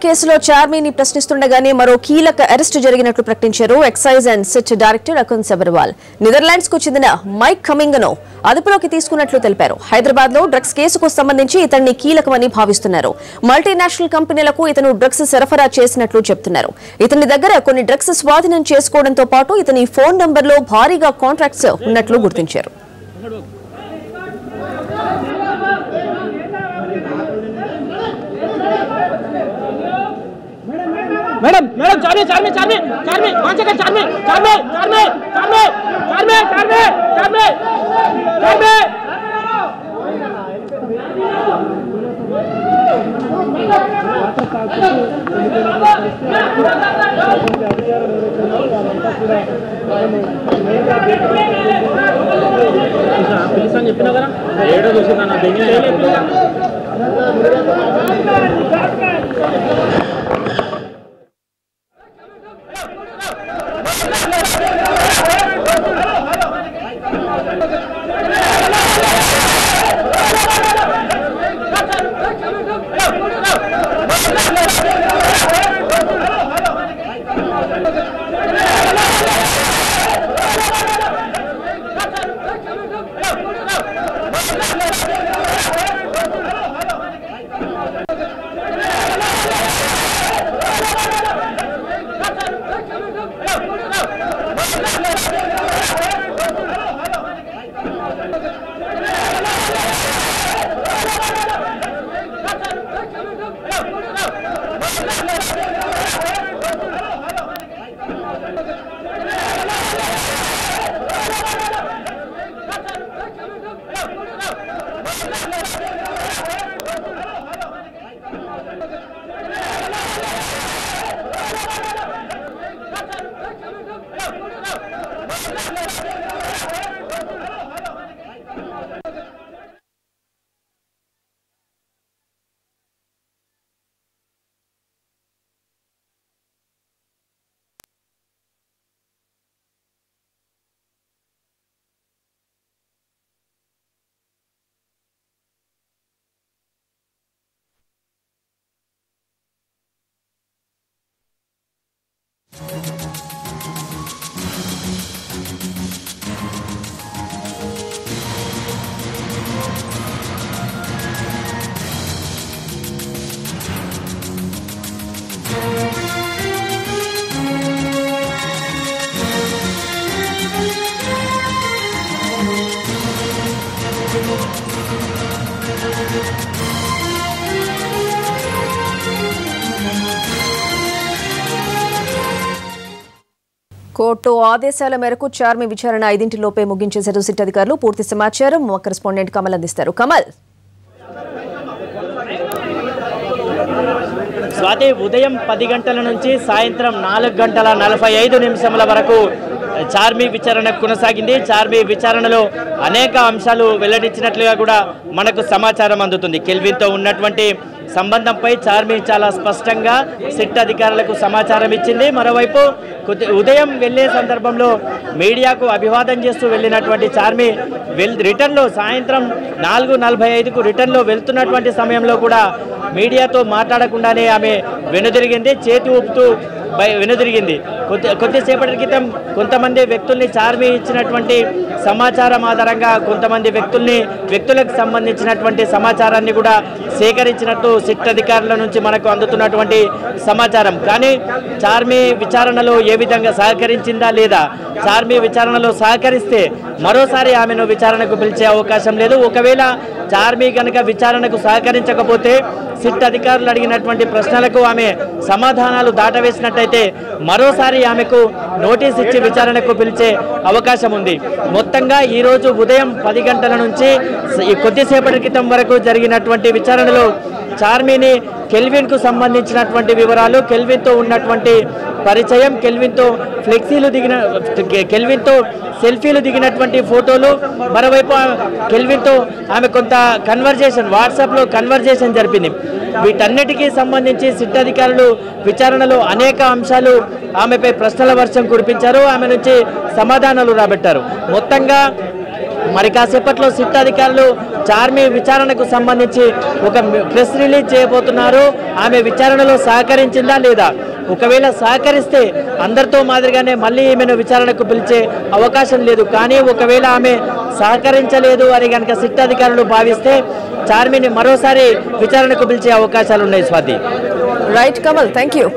కేసులో చార్మీని ప్రశ్నిస్తుండగానే మరో కీలక అరెస్టు జరిగినట్లు ప్రకటించారు excise and SIT director Akun Sabharwal. Netherlands కు చెందిన మైక్ కమింగ్ను అదుపులోకి తీసుకున్నట్లు తెలిపారు. హైదరాబాద్ లో డ్రగ్స్ కేసుకు సంబంధించి ఇతన్ని కీలకమని భావిస్తున్నారు. మల్టీనేషనల్ కంపెనీలకు ఇతను డ్రగ్స్ సరఫరా చేసినట్లు చెప్తున్నారు. ఇతని దగ్గర కొన్ని డ్రగ్స్ స్వాధీనం చేసుకోవడంతో పాటు ఇతని ఫోన్ నంబర్లో భారీగా కాంట్రాక్ట్స్ ఉన్నట్లు గుర్తించారు. Madam madam Charmi Charmi Charmi Charmi 5 second Charmi Charmi Charmi Charmi Charmi Charmi Charmi పిలిసాని చెప్పినా కదా ఏడో చూసినా నా దెంగి కోర్టు ఆదేశాల మేరకు చార్మి విచారణ 5 ముగించేశారు సిట్ అధికారులు. పూర్తి సమాచారం మా కరెస్పాండెంట్ కమల్ అందిస్తారు. కమల్, స్వాతి, ఉదయం 10 గంటల నుంచి సాయంత్రం 4:45 వరకు చార్మి విచారణ కొనసాగింది. చార్మి విచారణలో అనేక అంశాలు వెల్లడించినట్లుగా కూడా మనకు సమాచారం అందుతుంది. కెల్విన్తో ఉన్నటువంటి సంబంధంపై చార్మి చాలా స్పష్టంగా సిట్ అధికారులకు సమాచారం ఇచ్చింది. మరోవైపు ఉదయం వెళ్లే సందర్భంలో మీడియాకు అభివాదం చేస్తూ వెళ్ళినటువంటి చార్మి రిటర్న్లో సాయంత్రం 4:45కు రిటర్న్లో వెళ్తున్నటువంటి సమయంలో కూడా మీడియాతో మాట్లాడకుండానే ఆమె వెనుదిరిగింది, చేతి ఊపుతూ వెనుదిరిగింది. కొద్దిసేపటి క్రితం కొంతమంది వ్యక్తుల్ని చార్మి ఇచ్చినటువంటి సమాచారం ఆధారంగా కొంతమంది వ్యక్తులకు సంబంధించినటువంటి సమాచారాన్ని కూడా సేకరించినట్టు సిట్ అధికారుల నుంచి మనకు అందుతున్నటువంటి సమాచారం. కానీ చార్మి విచారణలో ఏ విధంగా సహకరించిందా లేదా, చార్మి విచారణలో సహకరిస్తే మరోసారి ఆమెను విచారణకు పిలిచే అవకాశం లేదు. ఒకవేళ చార్మి కనుక విచారణకు సహకరించకపోతే సిట్ అధికారులు అడిగినటువంటి ప్రశ్నలకు ఆమె సమాధానాలు దాటవేసినట్టయితే మరోసారి ఆమెకు నోటీస్ ఇచ్చి విచారణకు పిలిచే అవకాశం ఉంది. మొత్తంగా ఈరోజు ఉదయం 10 గంటల నుంచి కొద్దిసేపటి క్రితం వరకు జరిగినటువంటి విచారణలో చార్మిని కెల్విన్కు సంబంధించినటువంటి వివరాలు, కెల్విన్తో ఉన్నటువంటి పరిచయం, కెల్విన్తో సెల్ఫీలు దిగినటువంటి ఫోటోలు, మరోవైపు కెల్విన్తో ఆమె కొంత వాట్సాప్లో కన్వర్జేషన్ జరిపింది. వీటన్నిటికీ సంబంధించి సిట్ అధికారులు విచారణలో అనేక అంశాలు ఆమెపై ప్రశ్నల వర్షం కురిపించారు. ఆమె నుంచి సమాధానాలు రాబట్టారు. మొత్తంగా మరి కాసేపట్లో సిట్ అధికారులు చార్మి విచారణకు సంబంధించి ఒక ప్రెస్ రిలీజ్ చేయబోతున్నారు. ఆమె విచారణలో సహకరించిందా లేదా, ఒకవేళ సహకరిస్తే అందరితో మాదిరిగానే మళ్ళీ ఈమెను విచారణకు పిలిచే అవకాశం లేదు. కానీ ఒకవేళ ఆమె సహకరించలేదు అని కనుక సిట్ అధికారులు భావిస్తే చార్మిని మరోసారి విచారణకు పిలిచే అవకాశాలు ఉన్నాయి. Swathi. Right Kamal, thank you.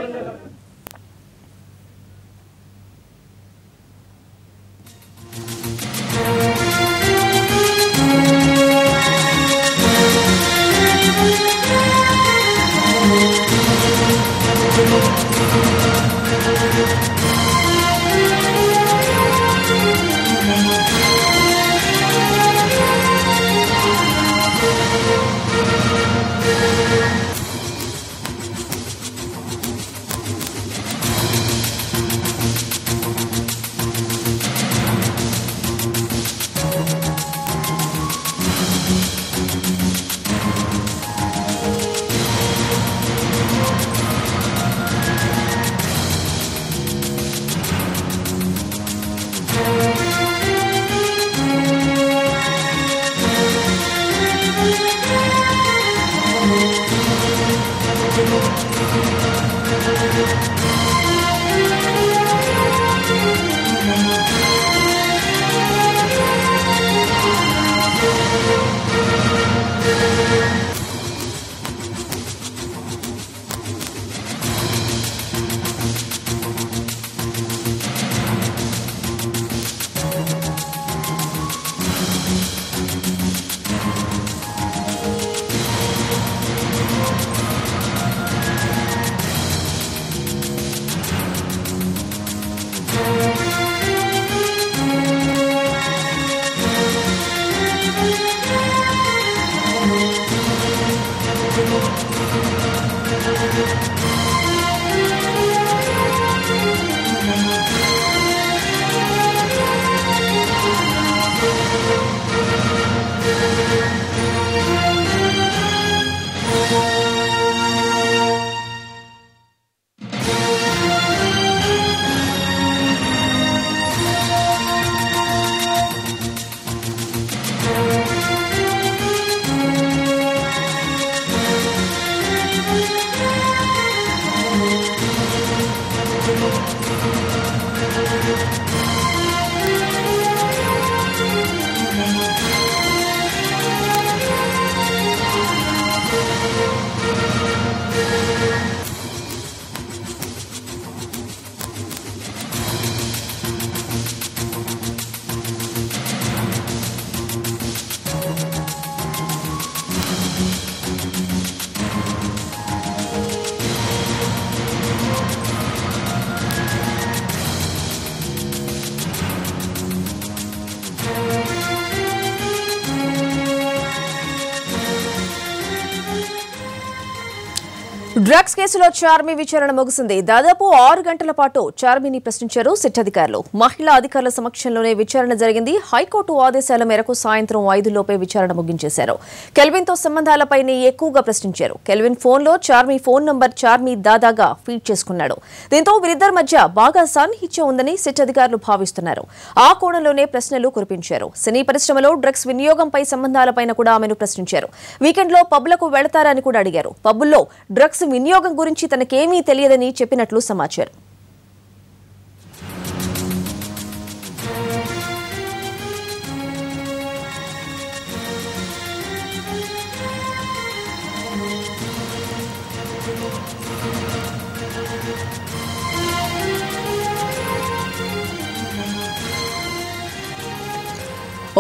Drugs కేసులో చార్మి విచారణ ముగిసింది. దాదాపు 6 గంటల పాటు చార్మిని ప్రశ్నించారు సిట్ అధికారులు. మహిళా అధికారుల సమక్షంలోనే విచారణ జరిగింది. హైకోర్టు ఆదేశాల మేరకు సాయంత్రం 5 లోపే విచారణ ముగించేశారు. కెల్విన్ తో సంబంధాలపైనే ఎక్కువగా ప్రశ్నించారు. కెల్విన్ ఫోన్లో చార్మి ఫోన్ నంబర్ చార్మి దాదాగా ఫీడ్ చేసుకున్నాడు. దీంతో వీరిద్దరి మధ్య బాగా సాన్నిహిత్యం ఉందని సిట్ అధికారులు భావిస్తున్నారు. ఆ కోణంలోనే ప్రశ్నలు కురిపించారు. సినీ పరిశ్రమలో డ్రగ్స్ వినియోగంపై సంబంధాలపైన కూడా ఆమెను ప్రశ్నించారు. వీకెండ్లో పబ్లకు వెళతారని కూడా అడిగారు. పబ్బుల్లో డ్రగ్స్ వినియోగం గురించి తనకేమీ తెలియదని చెప్పినట్లు సమాచారం.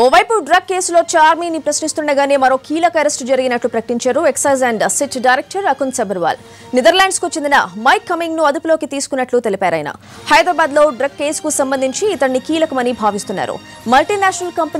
ఓవైపు డ్రగ్ కేసులో చార్మిని ప్రశ్నిస్తుండగానే మరో కీలక అరెస్టు జరిగినట్లు ప్రకటించారు excise and SIT director Akun Sabharwal. Netherlands కు చెందిన మైక్ కమింగ్ ను అదుపులోకి తీసుకున్నట్లు తెలిపారాయన. హైదరాబాద్ లో డ్రగ్ కేసుకు సంబంధించి ఇతన్ని కీలకమని భావిస్తున్నారు. Multinational company